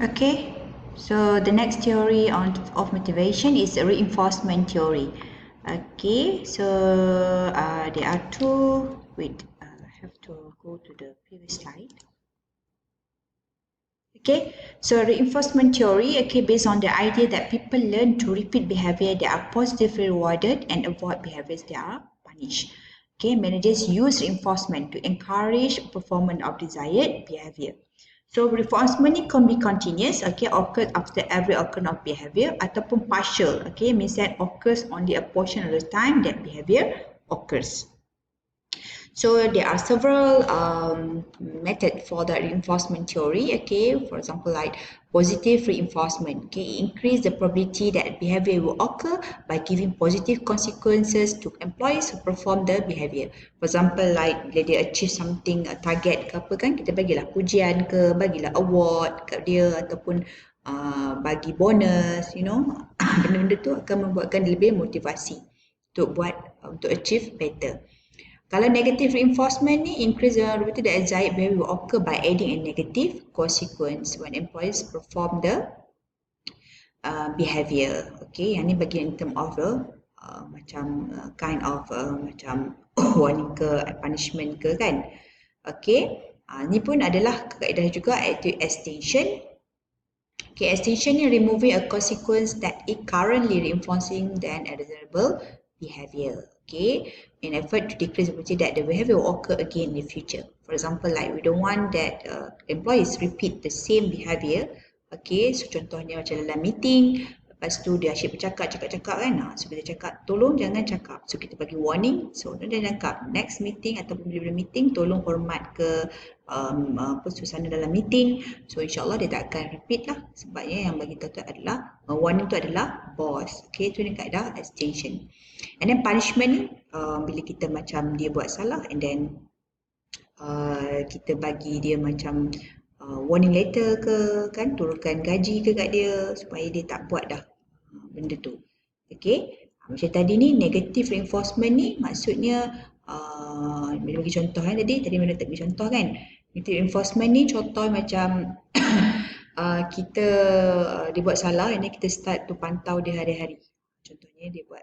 Okay, so the next theory of motivation is reinforcement theory. Okay, so there are two. Wait, I have to go to the previous slide. Okay, so reinforcement theory, okay, based on the idea that people learn to repeat behavior that are positively rewarded and avoid behaviors that are punished. Okay, managers use reinforcement to encourage performance of desired behavior. So reinforcement ni can be continuous, okay, occurs after every occurrence of behavior ataupun partial, okay, means that occurs only a portion of the time that behavior occurs. So there are several methods for the reinforcement theory. Okay, for example, like positive reinforcement. Okay, increase the probability that behavior will occur by giving positive consequences to employees who perform the behavior. For example, like bila dia achieve something, a target ke apa kan, kita bagilah pujian ke, bagilah award kat dia ataupun bagi bonus, you know, benda-benda tu akan membuatkan dia lebih motivasi untuk buat untuk achieve better. Kalau negative reinforcement ni increase the probability that desired behavior will occur by adding a negative consequence when employees perform the behavior. Okay, yang ni bagi in term of the kind of macam warning ke punishment ke kan. Okay, ni pun adalah kaedah juga active extension. Okay, extension ni removing a consequence that is currently reinforcing then a desirable behavior. Okay, in effort to decrease the probability that the behavior will occur again in the future. For example, like we don't want that employees repeat the same behavior. Okay, so contohnya macam dalam meeting, lepas tu dia asyik bercakap kan. So kita cakap, tolong jangan cakap. So kita bagi warning, so dia cakap next meeting ataupun bila meeting, tolong hormat ke suasana dalam meeting. So insyaAllah dia tak akan repeat lah. Sebabnya yang bagi tahu tu adalah, warning tu adalah boss. Okay, tu ni kaedah extension. And then punishment ni, bila kita macam dia buat salah and then kita bagi dia macam warning letter ke kan, turunkan gaji ke kat dia supaya dia tak buat dah benda tu. Okay, macam tadi ni negative reinforcement ni maksudnya bila bagi contoh kan tadi mana tak bagi contoh kan. Negative reinforcement ni contoh macam kita dia buat salah, ini kita start tu pantau dia hari-hari. Contohnya dia buat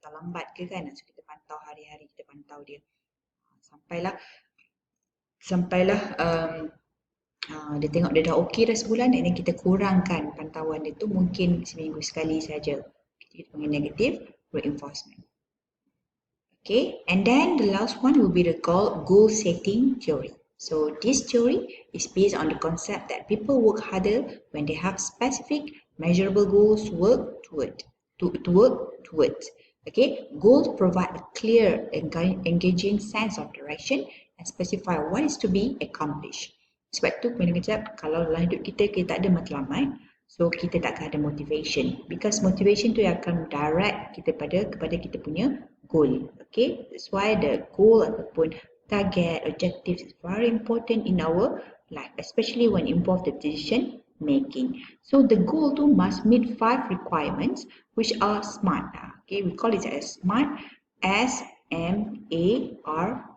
datang lambat ke kan, so kita pantau hari-hari, kita pantau dia sampailah dia tengok dia dah okey dah sebulan, dan kita kurangkan pantauan dia tu mungkin seminggu sekali saja. Kita panggil negative reinforcement. Okay, and then the last one will be the goal setting theory. So this theory is based on the concept that people work harder when they have specific measurable goals to work towards. Okay, goals provide a clear, engaging sense of direction and specify what is to be accomplished. Sebab tu bila kejap, kalau dalam hidup kita tak ada matlamat, so kita tak akan ada motivation. Because motivation tu yang akan direct kita kepada kita punya goal. Okay, that's why the goal ataupun target, objectives is very important in our life, especially when involved the decision making. So the goal tu must meet 5 requirements which are SMART. Okay, we call it as SMART, SMART.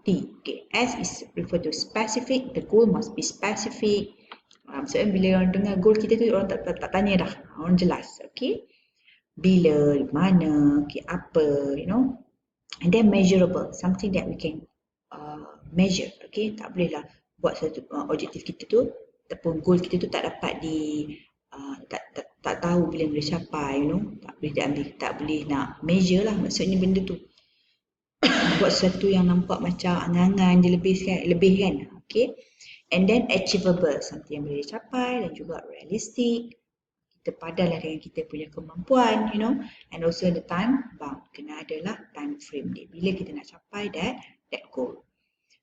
Okay, S is refer to specific. The goal must be specific. So bila orang dengar goal kita tu, orang tak tanya dah, orang jelas. Okay, bila, mana, okay, apa, you know, and then measurable, something that we can measure. Okay, tak boleh lah buat satu objektif kita tu ataupun goal kita tu tak dapat tak tahu bila boleh capai, you know, tak boleh nak measure lah maksudnya benda tu. Buat sesuatu yang nampak macam angan-angan dia lebih kan. Okay, and then achievable, something yang boleh dicapai, dan juga realistic, kita padanlah dengan kita punya kemampuan, you know, and also the time bound, kena adalah time frame dia bila kita nak capai that goal.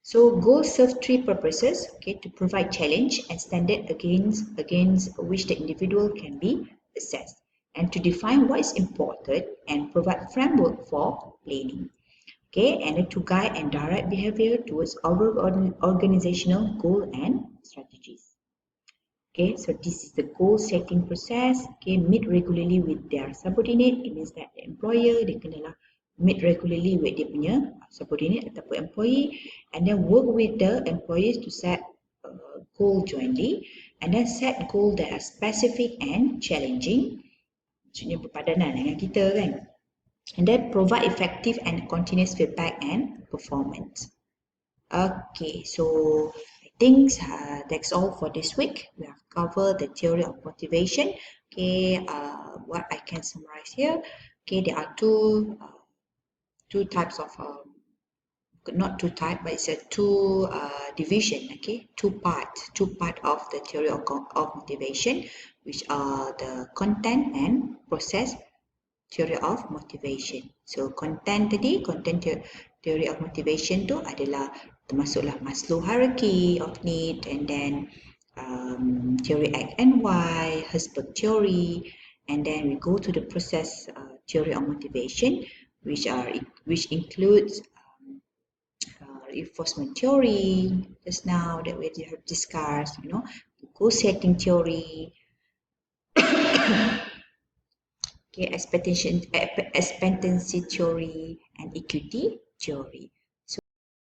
So goals serve 3 purposes, okay, to provide challenge and standard against which the individual can be assessed, and to define what is important and provide framework for planning. Okay, and to guide and direct behavior towards our organizational goal and strategies. Okay, so this is the goal setting process. Okay, meet regularly with their subordinate. It means that the employer, dia kenalah meet regularly with dia punya subordinate ataupun employee, and then work with the employees to set goal jointly, and then set goals that are specific and challenging. Maksudnya berpadanan dengan kita kan. And then provide effective and continuous feedback and performance. Okay, so I think that's all for this week. We have covered the theory of motivation. Okay, what I can summarize here. Okay, there are two types of not two type, but it's a two division. Okay, two part of the theory of motivation, which are the content and process theory of motivation. So content tadi, content theory of motivation tu adalah termasuklah Maslow hierarchy of need, and then theory X and Y, Herzberg theory, and then we go to the process theory of motivation, which includes reinforcement theory just now that we have discussed, goal setting theory, okay, expectancy theory and equity theory.